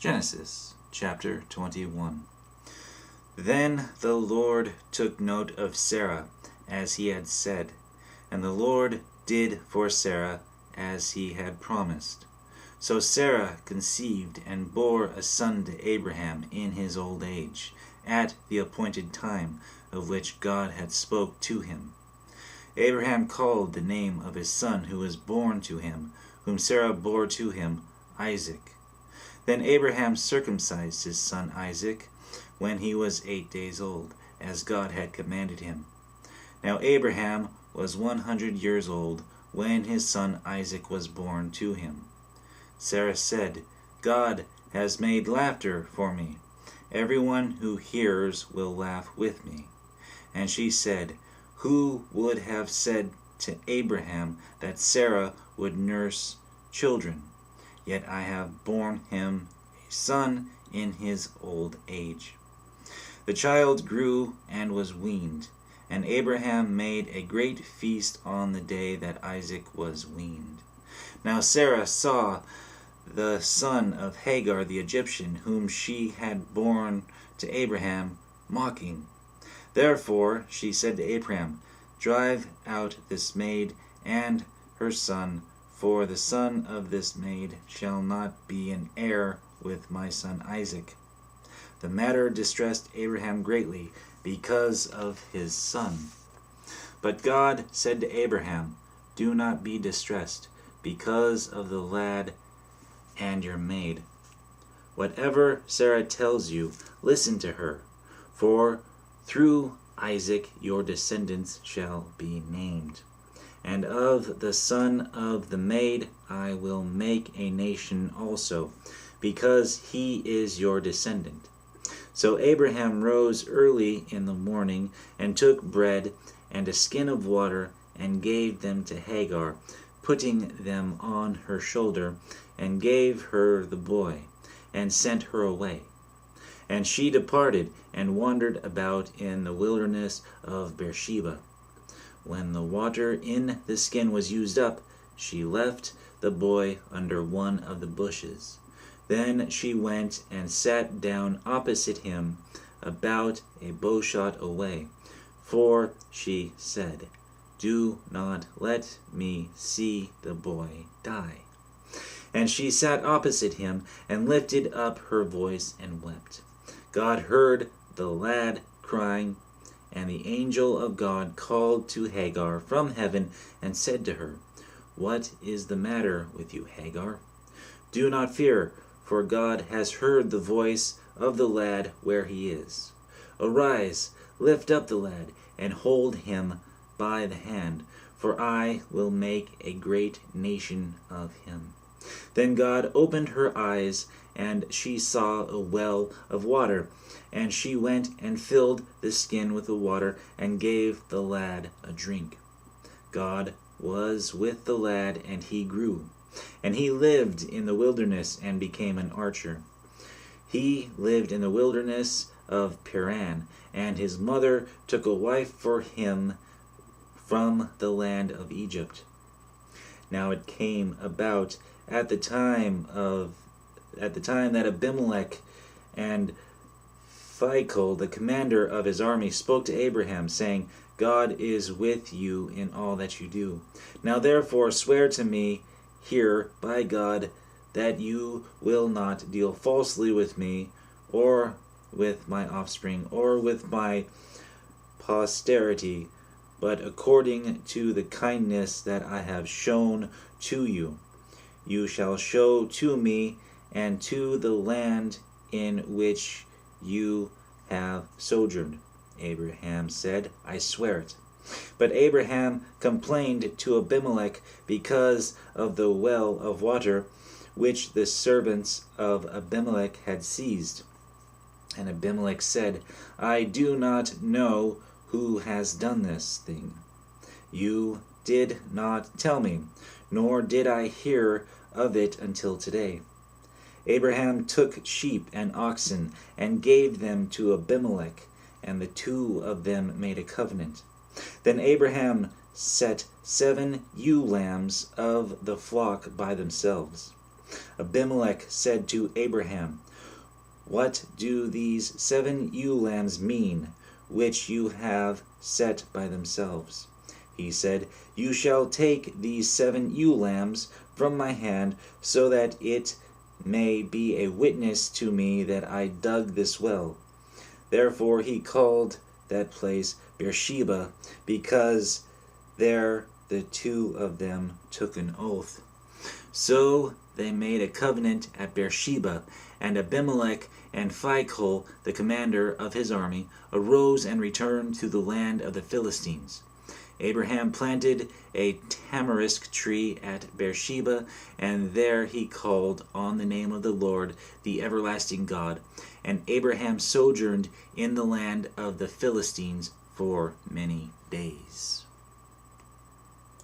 Genesis chapter 21. Then the Lord took note of Sarah, as he had said, and the Lord did for Sarah as he had promised. So Sarah conceived and bore a son to Abraham in his old age, at the appointed time of which God had spoke to him. Abraham called the name of his son who was born to him, whom Sarah bore to him, Isaac. Then Abraham circumcised his son Isaac when he was 8 days old, as God had commanded him. Now Abraham was 100 years old when his son Isaac was born to him. Sarah said, God has made laughter for me. Everyone who hears will laugh with me. And she said, Who would have said to Abraham that Sarah would nurse children? Yet I have borne him a son in his old age. The child grew and was weaned, and Abraham made a great feast on the day that Isaac was weaned. Now Sarah saw the son of Hagar the Egyptian, whom she had borne to Abraham, mocking. Therefore she said to Abraham, Drive out this maid and her son, for the son of this maid shall not be an heir with my son Isaac. The matter distressed Abraham greatly because of his son. But God said to Abraham, Do not be distressed because of the lad and your maid. Whatever Sarah tells you, listen to her, for through Isaac your descendants shall be named. And of the son of the maid I will make a nation also, because he is your descendant. So Abraham rose early in the morning, and took bread and a skin of water, and gave them to Hagar, putting them on her shoulder, and gave her the boy, and sent her away. And she departed, and wandered about in the wilderness of Beersheba. When the water in the skin was used up, she left the boy under one of the bushes. Then she went and sat down opposite him, about a bowshot away. For she said, Do not let me see the boy die. And she sat opposite him, and lifted up her voice and wept. God heard the lad crying, and the angel of God called to Hagar from heaven and said to her, What is the matter with you, Hagar? Do not fear, for God has heard the voice of the lad where he is. Arise, lift up the lad, and hold him by the hand, for I will make a great nation of him. Then God opened her eyes, and she saw a well of water. And she went and filled the skin with the water, and gave the lad a drink. God was with the lad, and he grew. And he lived in the wilderness, and became an archer. He lived in the wilderness of Paran, and his mother took a wife for him from the land of Egypt. Now it came about at the time that Abimelech and Phicol, the commander of his army, spoke to Abraham, saying, God is with you in all that you do. Now therefore swear to me here by God that you will not deal falsely with me, or with my offspring, or with my posterity, but according to the kindness that I have shown to you. You shall show to me and to the land in which you have sojourned. Abraham said, I swear it. But Abraham complained to Abimelech because of the well of water which the servants of Abimelech had seized. And Abimelech said, I do not know who has done this thing. You did not tell me, nor did I hear of it until today. Abraham took sheep and oxen, and gave them to Abimelech, and the two of them made a covenant. Then Abraham set 7 ewe lambs of the flock by themselves. Abimelech said to Abraham, What do these 7 ewe lambs mean, which you have set by themselves? He said, You shall take these 7 ewe lambs from my hand, so that it may be a witness to me that I dug this well. Therefore he called that place Beersheba, because there the 2 of them took an oath. So they made a covenant at Beersheba, and Abimelech and Phicol, the commander of his army, arose and returned to the land of the Philistines. Abraham planted a tamarisk tree at Beersheba, and there he called on the name of the Lord, the everlasting God. And Abraham sojourned in the land of the Philistines for many days.